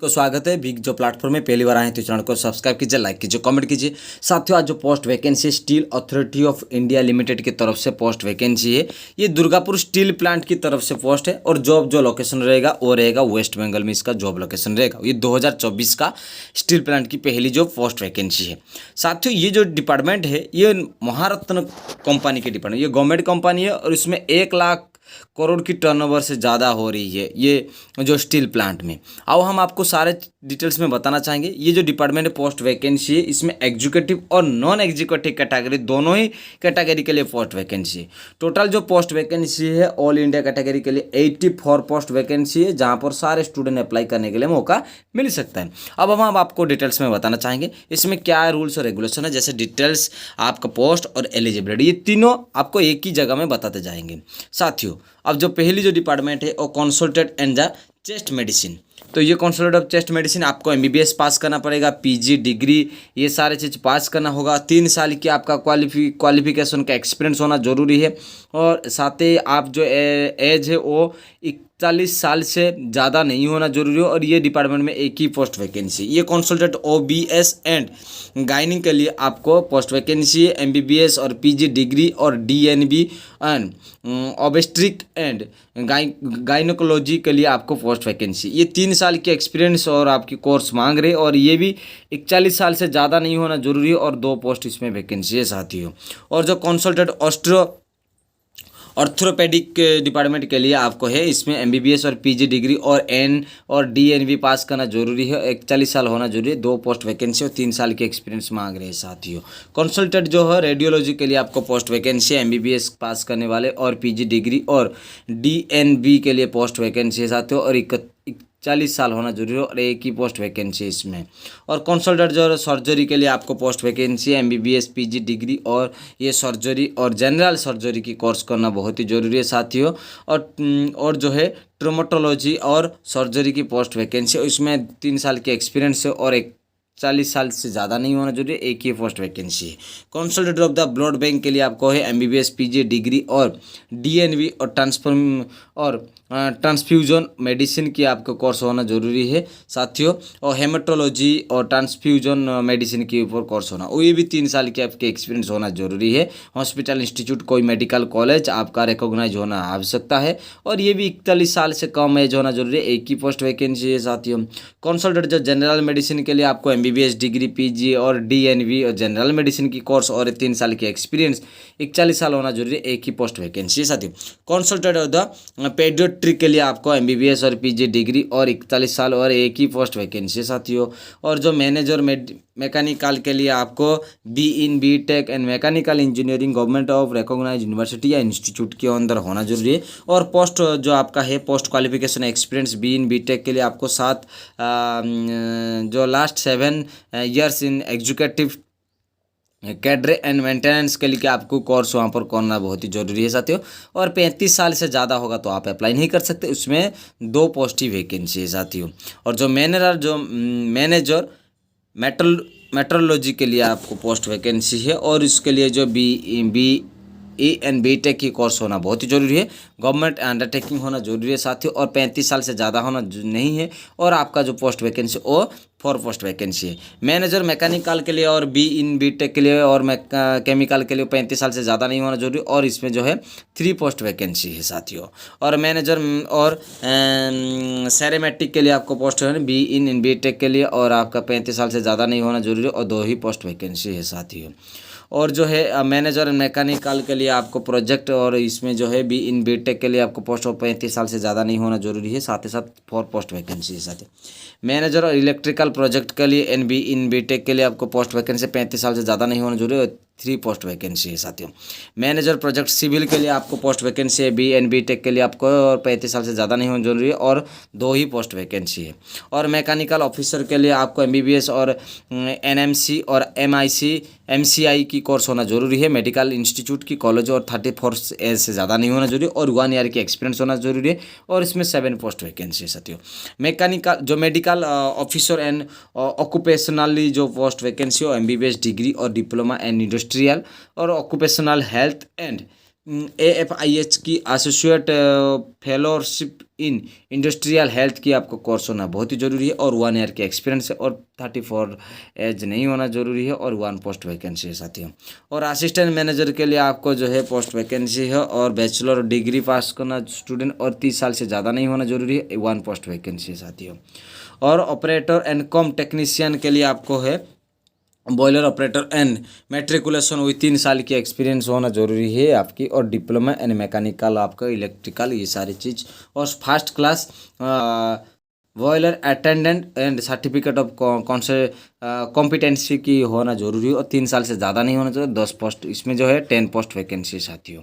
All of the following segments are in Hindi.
को स्वागत है बिग जो प्लेटफॉर्म में पहली बार आए हैं तो चैनल को सब्सक्राइब कीजिए, लाइक कीजिए, कमेंट कीजिए। साथियों, आज जो post vacancy steel authority of India limited की तरफ से पोस्ट वैकेंसी है, ये दुर्गापुर स्टील प्लांट की तरफ से पोस्ट है और जॉब जो लोकेशन रहेगा वो रहेगा वेस्ट बंगाल में। इसका जॉब लोकेशन रहेगा। ये 2024 का स्टील प्लांट की पहली जो पोस्ट वैकेंसी है। साथियों, ये जो डिपार्टमेंट है ये महारत्न कंपनी की डिपार्टमेंट, ये गवर्नमेंट कंपनी है और इसमें 1 लाख करोड़ की टर्नओवर से ज़्यादा हो रही है ये जो स्टील प्लांट में। आओ हम आपको सारे डिटेल्स में बताना चाहेंगे। ये जो डिपार्टमेंट पोस्ट वैकेंसी है, इसमें एग्जीक्यूटिव और नॉन एग्जीक्यूटिव कैटेगरी दोनों ही कैटेगरी के लिए पोस्ट वैकेंसी है। टोटल जो पोस्ट वैकेंसी है ऑल इंडिया कैटेगरी के लिए 84 पोस्ट वैकेंसी है, जहाँ पर सारे स्टूडेंट अप्लाई करने के लिए मौका मिल सकता है। अब हम आपको डिटेल्स में बताना चाहेंगे इसमें क्या रूल्स और रेगुलेशन है, जैसे डिटेल्स, आपका पोस्ट और एलिजिबिलिटी, ये तीनों आपको एक ही जगह में बताते जाएंगे। साथियों, अब जो पहली जो डिपार्टमेंट है वो consultant and the chest medicine. तो ये कंसल्टेंट ऑफ चेस्ट मेडिसिन आपको एमबीबीएस पास करना पड़ेगा, पीजी डिग्री ये सारे चीज़ पास करना होगा। 3 साल की आपका क्वालिफिकेशन का एक्सपीरियंस होना जरूरी है और साथ ही आप जो एज है वो 41 साल से ज़्यादा नहीं होना जरूरी है। और ये डिपार्टमेंट में एक ही पोस्ट वैकेंसी। ये कंसल्टेंट ओबीएस एंड गायनिक के लिए आपको पोस्ट वैकेंसी है। एमबीबीएस और पीजी डिग्री और डीएनबी एंड ऑब्स्ट्रिक एंड गायनोकोलॉजी के लिए आपको पोस्ट वैकेंसी। ये 3 साल की एक्सपीरियंस और आपकी कोर्स मांग रहे और ये भी 41 साल से ज़्यादा नहीं होना जरूरी है और 2 पोस्ट इसमें वैकेंसी है साथियों। और जो कंसल्टेंट ऑर्थोपेडिक डिपार्टमेंट के लिए आपको है, इसमें एमबीबीएस और पीजी डिग्री और डीएनबी पास करना जरूरी है। 41 साल होना जरूरी है। 2 पोस्ट वैकेंसी और 3 साल की एक्सपीरियंस मांग रहे हैं साथियों। कंसल्टेंट जो है रेडियोलॉजी के लिए आपको पोस्ट वैकेंसी है, एमबीबीएस पास करने वाले और पीजी डिग्री और डीएनबी के लिए पोस्ट वैकेंसी है साथियों। और 40 साल होना जरूरी है और एक ही पोस्ट वैकेंसी इसमें। और कंसल्टेंट जो सर्जरी के लिए आपको पोस्ट वैकेंसी है, एमबीबीएस पीजी डिग्री और ये सर्जरी और जनरल सर्जरी की कोर्स करना बहुत ही जरूरी है साथियों। और जो है ट्रोमेटोलॉजी और सर्जरी की पोस्ट वैकेंसी, इसमें 3 साल की एक्सपीरियंस है और 40 साल से ज़्यादा नहीं होना जरूरी है, एक ही पोस्ट वैकेंसी है। Consultant of the blood bank के लिए आपको है एमबीबीएस पीजी डिग्री और डीएनबी और ट्रांसफ्यूजन मेडिसिन की आपको कोर्स होना जरूरी है साथियों। और हेमेटोलॉजी और ट्रांसफ्यूजन मेडिसिन के ऊपर कोर्स होना, वो ये भी 3 साल की आपके एक्सपीरियंस होना जरूरी है। हॉस्पिटल इंस्टीट्यूट कोई मेडिकल कॉलेज आपका रिकॉग्नाइज होना आवश्यकता है और ये भी 41 साल से कम एज होना जरूरी है, एक ही पोस्ट वैकेंसी है साथियों। कंसल्टेंट जो जनरल मेडिसिन के लिए आपको एमबीबीएस डिग्री पीजी और डीएनबी और जनरल मेडिसिन की कोर्स और 3 साल की एक्सपीरियंस 41 साल होना जरूरी है, एक ही पोस्ट वैकेंसी है साथियों। कंसल्टेंट ऑफ द पेडियाट्रिक के लिए आपको एमबीबीएस और पीजी डिग्री और 41 साल और एक ही पोस्ट वैकेंसी है साथियों। और जो मैनेजर मैकेनिकल के लिए आपको B in B tech and mechanical engineering government of recognise university या इंस्टीट्यूट के अंदर होना जरूरी है। और पोस्ट जो आपका है post qualification experience B in B tech के लिए आपको 7 जो last 7 years in executive cadre and maintenance के लिए आपको कोर्स वहाँ पर करना बहुत ही जरूरी है साथियों। और 35 साल से ज़्यादा होगा तो आप अप्लाई नहीं कर सकते, उसमें 2 पोस्ट ही वैकेंसी है साथियों। और जो मैनेजर मेट्रोलॉजी के लिए आपको पोस्ट वैकेंसी है और इसके लिए जो बी एंड बी टेक की कोर्स होना बहुत ही जरूरी है। गवर्नमेंट अंडरटेकिंग होना जरूरी है साथियों और 35 साल से ज़्यादा होना नहीं है। और आपका जो पोस्ट वैकेंसी वो 4 पोस्ट वैकेंसी है। मैनेजर मैकेनिकल के लिए और बी इन बी टेक के लिए और केमिकल के लिए 35 साल से ज़्यादा नहीं होना जरूरी और इसमें जो है 3 पोस्ट वैकेंसी है साथियों। और मैनेजर और सेरेमेटिक के लिए आपको पोस्ट है बी इन बी टेक के लिए और आपका 35 साल से ज़्यादा नहीं होना जरूरी और 2 ही पोस्ट वैकेंसी है साथियों। और जो है मैनेजर मैकेनिकल के लिए आपको प्रोजेक्ट और इसमें जो है बी इन बी टेक के लिए आपको पोस्ट और 35 साल से ज़्यादा नहीं होना जरूरी है, साथ ही साथ 4 पोस्ट वैकेंसी है साथ ही। मैनेजर और इलेक्ट्रिकल प्रोजेक्ट के लिए an B in B tech के लिए आपको पोस्ट वैकेंसी 35 साल से ज़्यादा नहीं होना जरूरी है, 3 पोस्ट वैकेंसी है साथियों। मैनेजर प्रोजेक्ट सिविल के लिए आपको पोस्ट वैकेंसी है बी एन बी टेक के लिए आपको और 35 साल से ज़्यादा नहीं होना जरूरी है और 2 ही पोस्ट वैकेंसी है। और मैकेनिकल ऑफिसर के लिए आपको एमबीबीएस और एनएमसी और एमसीआई की कोर्स होना जरूरी है, मेडिकल इंस्टीट्यूट की कॉलेज और 34 एज से ज़्यादा नहीं होना जरूरी और 1 ईयर की एक्सपीरियंस होना जरूरी है और इसमें 7 पोस्ट वैकेंसी है साथियों। मैकेनिकल जो मेडिकल ऑफिसर एंड ऑक्यूपेशनली जो पोस्ट वैकेंसी हो एमबीबीएस डिग्री और डिप्लोमा एंड इंडस्ट्रियल और ऑक्यूपेशनल हेल्थ एंड AFIH की associate fellowship in industrial health की आपको कोर्स होना बहुत ही ज़रूरी है, और 1 ईयर की एक्सपीरियंस है, और 34 एज नहीं होना ज़रूरी है, और 1 पोस्ट वैकेंसी है साथियों। और असिस्टेंट मैनेजर के लिए आपको जो है पोस्ट वैकेंसी है, और बैचलर डिग्री पास करना स्टूडेंट और 30 साल से ज़्यादा नहीं होना ज़रूरी है, 1 पोस्ट वैकेंसी है साथियों। और ऑपरेटर एंड कॉम टेक्नीशियन के लिए आपको है बॉयलर ऑपरेटर एंड मेट्रिकुलेशन वही 3 साल की एक्सपीरियंस होना जरूरी है आपकी, और डिप्लोमा एंड मैकेनिकल आपका इलेक्ट्रिकल ये सारी चीज़, और first class boiler attendant and certificate of competency की होना जरूरी है, और 3 साल से ज़्यादा नहीं होना चाहिए। 10 पोस्ट इसमें जो है 10 पोस्ट वैकेंसी साथियों।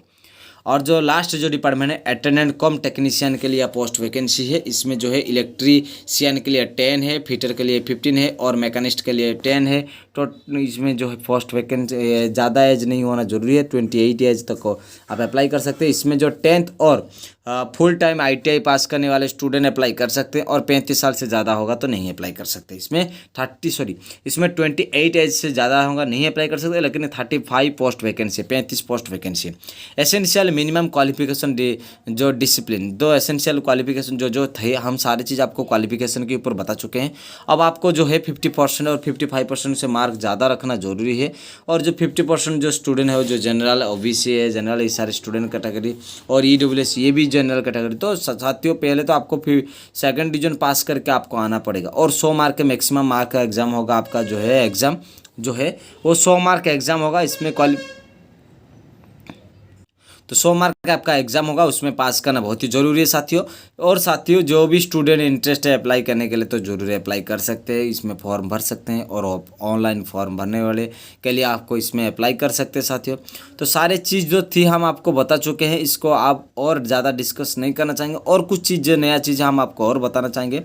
और जो लास्ट जो डिपार्टमेंट है अटेंडेंट कम टेक्नीशियन के लिए पोस्ट वैकेंसी है, इसमें जो है इलेक्ट्रीशियन के लिए 10 है, फिटर के लिए 15 है, और मैकेनिस्ट के लिए 10 है। तो इसमें जो है पोस्ट वैकेंसी ज़्यादा एज नहीं होना जरूरी है, 28 एज तक को आप अप्लाई कर सकते हैं। इसमें जो 10th और फुल टाइम ITI पास करने वाले स्टूडेंट अप्लाई कर सकते हैं, और 35 साल से ज़्यादा होगा तो नहीं अप्लाई कर सकते। इसमें 28 एज से ज़्यादा होगा नहीं अप्लाई कर सकते, लेकिन 35 post vacancy, 35 post vacancy. Essential minimum qualification जो डिसिप्लिन, दो एसेंशियल क्वालिफिकेशन जो थे, हम सारी चीज़ आपको क्वालिफिकेशन के ऊपर बता चुके हैं। अब आपको जो है 50% और 55% से मार्क ज़्यादा रखना जरूरी है, और जो 50% जो स्टूडेंट है वो जो जनरल OBC है, जनरल ये सारे स्टूडेंट कैटेगरी, और EWS ये भी जनरल कैटेगरी। तो साथियों पहले तो आपको फिर सेकंड डिवीजन पास करके आपको आना पड़ेगा, और 100 मार्क के मैक्सिमम मार्क का एग्ज़ाम होगा आपका, जो है एग्ज़ाम जो है वो 100 मार्क का एग्ज़ाम होगा। इसमें तो 100 मार्क का आपका एग्जाम होगा, उसमें पास करना बहुत ही ज़रूरी है साथियों। और साथियों जो भी स्टूडेंट इंटरेस्ट है अप्लाई करने के लिए तो ज़रूर अप्लाई कर सकते हैं, इसमें फॉर्म भर सकते हैं, और ऑनलाइन फॉर्म भरने वाले के लिए आपको इसमें अप्लाई कर सकते हैं साथियों। तो सारे चीज़ जो थी हम आपको बता चुके हैं, इसको आप और ज़्यादा डिस्कस नहीं करना चाहेंगे, और कुछ चीज़ नया चीज़ हम आपको और बताना चाहेंगे।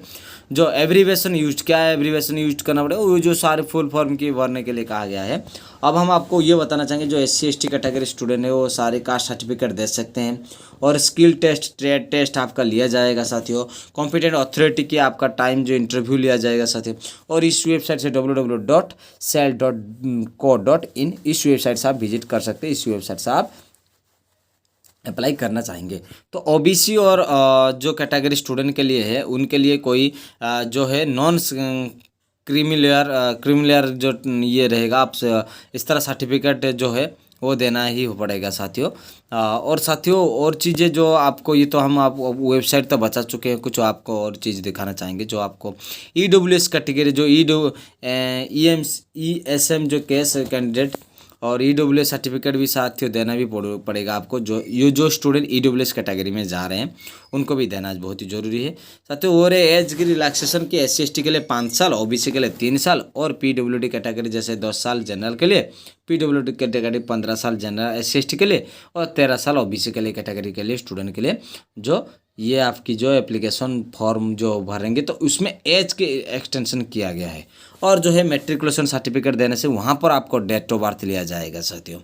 जो एब्रीवेशन यूज, क्या है एब्रीवेशन यूज करना पड़ेगा, वो जो सारे फुल फॉर्म की भरने के लिए कहा गया है। अब हम आपको ये बताना चाहेंगे जो SC ST कैटेगरी स्टूडेंट है वो सारे कास्ट सर्टिफिकेट दे सकते हैं, और स्किल टेस्ट, ट्रेड टेस्ट आपका लिया जाएगा साथियों। कॉम्पिटेंट अथॉरिटी की आपका टाइम जो इंटरव्यू लिया जाएगा साथियों। और इस वेबसाइट से www.cell.co.in इस वेबसाइट से आप विजिट कर सकते हैं, इस वेबसाइट से आप अप्लाई करना चाहेंगे। तो OBC और जो कैटेगरी स्टूडेंट के लिए है उनके लिए कोई जो है नॉन क्रीमिलियर जो ये रहेगा, आप इस तरह सर्टिफिकेट जो है वो देना ही पड़ेगा साथियों। और साथियों और चीज़ें जो आपको, ये तो हम आप वेबसाइट तो बता चुके हैं, कुछ आपको और चीज़ दिखाना चाहेंगे। जो आपको EWS कैटेगरी जो ESM जो केस कैंडिडेट और EWS सर्टिफिकेट भी साथियों देना भी पड़ेगा आपको। जो स्टूडेंट EWS कैटेगरी में जा रहे हैं उनको भी देना बहुत ही ज़रूरी है साथियों। और एज की रिलैक्सेशन की SC ST के लिए 5 साल, OBC के लिए 3 साल, और PWD कैटेगरी जैसे 10 साल जनरल के लिए, PWD कैटेगरी 15 साल जनरल SC ST के लिए, और 13 साल OBC के लिए कैटेगरी के लिए स्टूडेंट के लिए जो ये आपकी जो एप्लीकेशन फॉर्म जो भरेंगे तो उसमें एज के एक्सटेंशन किया गया है। और जो है मेट्रिकुलेशन सर्टिफिकेट देने से वहाँ पर आपको डेट ऑफ बर्थ लिया जाएगा साथियों।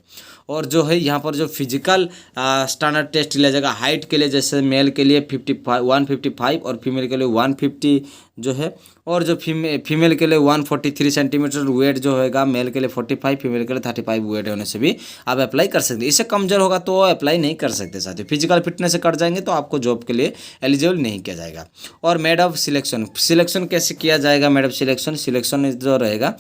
और जो है यहाँ पर जो फिजिकल स्टैंडर्ड टेस्ट लिया जाएगा हाइट के लिए, जैसे मेल के लिए 155 और फीमेल के लिए 150 जो है, और जो फीमेल के लिए 143 सेंटीमीटर वेट जो होगा, मेल के लिए 45, फीमेल के लिए 35 वेट होने से भी आप अप्लाई कर सकते हैं। इससे कमजोर होगा तो अप्लाई नहीं कर सकते साथियों। फिजिकल फिटनेस से कट जाएंगे तो आपको जॉब के लिए एलिजिबल नहीं किया जाएगा। और मेड ऑफ सिलेक्शन कैसे किया जाएगा, मेड ऑफ सिलेक्शन जो रहेगा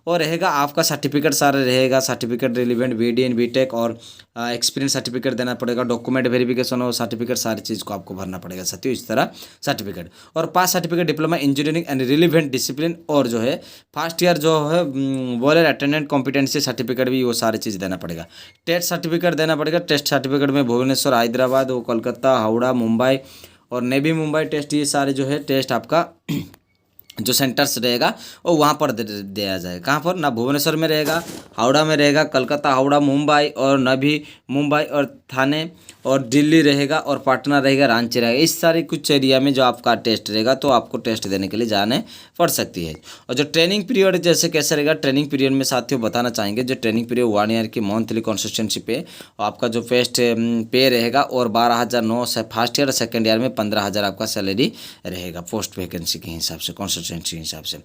और रहेगा आपका सर्टिफिकेट सारा रहेगा, certificate relevant BD and BTech और एक्सपीरियंस सर्टिफिकेट देना पड़ेगा, डॉक्यूमेंट वेरिफिकेशन और सर्टिफिकेट सारी चीज़ को आपको भरना पड़ेगा साथियों। इस तरह सर्टिफिकेट और pass certificate diploma engineering and relevant discipline, और जो है फर्स्ट ईयर जो है बॉयलर अटेंडेंट कॉम्पिटेंसी सर्टिफिकेट भी वो सारी चीज़ देना पड़ेगा। टेस्ट सर्टिफिकेट देना पड़ेगा। टेस्ट सर्टिफिकेट में भुवनेश्वर, हैदराबाद, वो कोलकाता, हावड़ा, मुंबई और नेवी मुंबई टेस्ट, ये सारे जो है टेस्ट आपका जो सेंटर्स रहेगा वो वहाँ पर दिया जाएगा। कहाँ पर, ना भुवनेश्वर में रहेगा, हावड़ा में रहेगा, कलकत्ता, हावड़ा, मुंबई और नवी मुंबई और थाने और दिल्ली रहेगा और पटना रहेगा, रांची रहेगा। इस सारे कुछ एरिया में जो आपका टेस्ट रहेगा तो आपको टेस्ट देने के लिए जाने पड़ सकती है। और जो ट्रेनिंग पीरियड जैसे कैसे रहेगा, ट्रेनिंग पीरियड में साथियों बताना चाहेंगे, जो ट्रेनिंग पीरियड 1 ईयर की मंथली कंसिस्टेंसी पे आपका जो फर्स्ट पे रहेगा और 12,009 से फर्स्ट ईयर, सेकेंड ईयर में 15,000 आपका सैलरी रहेगा पोस्ट वैकेंसी के हिसाब से कंसिस्टेंसी के हिसाब से।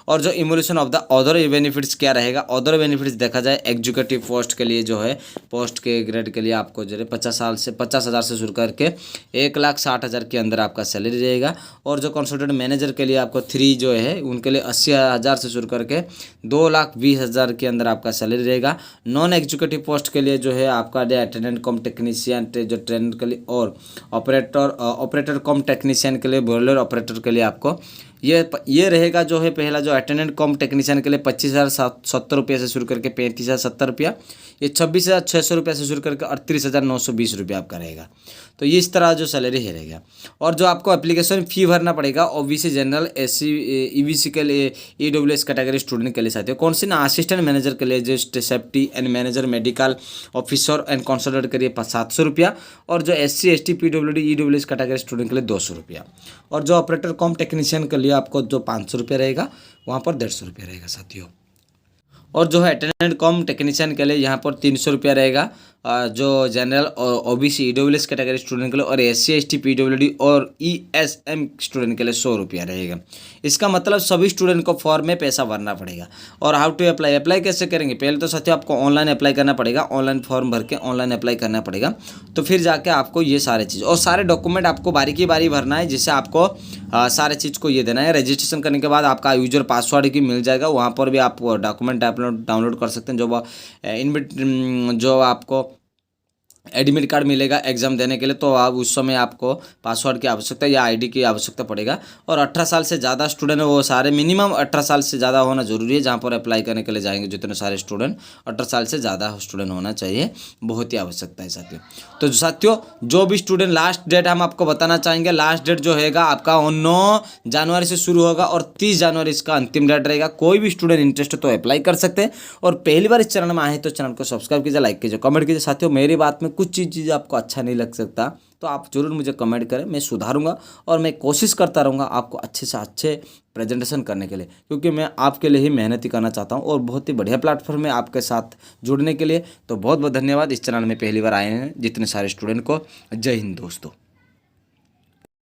और जो evolution of the other benefits क्या रहेगा, अदर बेनिफिट्स देखा जाए एग्जीक्यूटिव पोस्ट के लिए जो है, पोस्ट के ग्रेड के लिए आपको जो है 50,000 से शुरू करके 1,60,000 के अंदर आपका सैलरी रहेगा। और जो कंसल्टेंट मैनेजर के लिए आपको 3 जो है उनके लिए 80,000 से शुरू करके 2,20,000 के अंदर आपका सैलरी रहेगा। नॉन एग्जीक्यूटिव पोस्ट के लिए जो है आपका अटेंडेंट कम टेक्नीशियन जो ट्रेनर के लिए, और ऑपरेटर कम टेक्नीशियन के लिए, बॉयलर ऑपरेटर के लिए आपको ये रहेगा जो है। पहला जो अटेंडेंट कम टेक्नीशियन के लिए 25,070 रुपये से शुरू करके 35,070 रुपया, ये 26,600 रुपये से शुरू करके 38,920 रुपया आपका रहेगा। तो ये इस तरह जो सैलरी है रहेगा। और जो आपको एप्लीकेशन फ़ी भरना पड़ेगा ओबीसी जनरल, SC EBC के लिए, EWS कैटेगरी स्टूडेंट के लिए साथियों, कौन सी ना, असिस्टेंट मैनेजर के लिए जो safety and manager, medical officer and consultant के लिए 700 रुपया, और जो SC ST PWD EWS category student के लिए 200 रुपया, और जो ऑपरेटर कम टेक्नीशियन के लिए आपको जो 500 रुपया रहेगा वहाँ पर 150 रुपया रहेगा साथियों। और जो है अटेंडेंट कम टेक्नीशियन के लिए यहाँ पर 300 रुपया रहेगा, जो जनरल और OBC EWS कैटेगरी स्टूडेंट के लिए, और SC ST PWD और ESM स्टूडेंट के लिए 100 रुपया रहेगा। इसका मतलब सभी स्टूडेंट को फॉर्म में पैसा भरना पड़ेगा। और हाउ टू अप्लाई कैसे करेंगे, पहले तो साथियों आपको ऑनलाइन अप्लाई करना पड़ेगा, ऑनलाइन फॉर्म भर के ऑनलाइन अप्लाई करना पड़ेगा, तो फिर जाके आपको ये सारे चीज़ और सारे डॉक्यूमेंट आपको बारी भरना है, जिससे आपको सारे चीज़ को ये देना है। रजिस्ट्रेशन करने के बाद आपका यूजर पासवर्ड की मिल जाएगा, वहाँ पर भी आप डॉक्यूमेंट डाउनलोड कर सकते हैं। जो आपको एडमिट कार्ड मिलेगा एग्जाम देने के लिए, तो आप उस समय आपको पासवर्ड की आवश्यकता या आईडी की आवश्यकता पड़ेगा। और 18 साल से ज़्यादा स्टूडेंट है वो सारे, मिनिमम 18 साल से ज़्यादा होना जरूरी है। जहाँ पर अप्लाई करने के लिए जाएंगे जितने सारे स्टूडेंट 18 साल से ज़्यादा स्टूडेंट होना चाहिए, बहुत ही आवश्यकता है साथियों। तो साथियों जो भी स्टूडेंट, लास्ट डेट हम आपको बताना चाहेंगे, लास्ट डेट जो हैगा आपका 9 जनवरी से शुरू होगा और 30 जनवरी इसका अंतिम डेट रहेगा। कोई भी स्टूडेंट इंटरेस्ट हो तो अप्लाई कर सकते हैं। और पहली बार इस चैनल में आए तो चैनल को सब्सक्राइब कीजिए, लाइक कीजिए, कमेंट कीजिए। साथियों मेरी बात में कुछ चीज़ आपको अच्छा नहीं लग सकता तो आप जरूर मुझे कमेंट करें, मैं सुधारूंगा और मैं कोशिश करता रहूँगा आपको अच्छे से अच्छे प्रेजेंटेशन करने के लिए, क्योंकि मैं आपके लिए ही मेहनत ही करना चाहता हूँ और बहुत ही बढ़िया प्लेटफॉर्म है आपके साथ जुड़ने के लिए। तो बहुत बहुत धन्यवाद। इस चैनल में पहली बार आए हैं जितने सारे स्टूडेंट को, जय हिंद दोस्तों।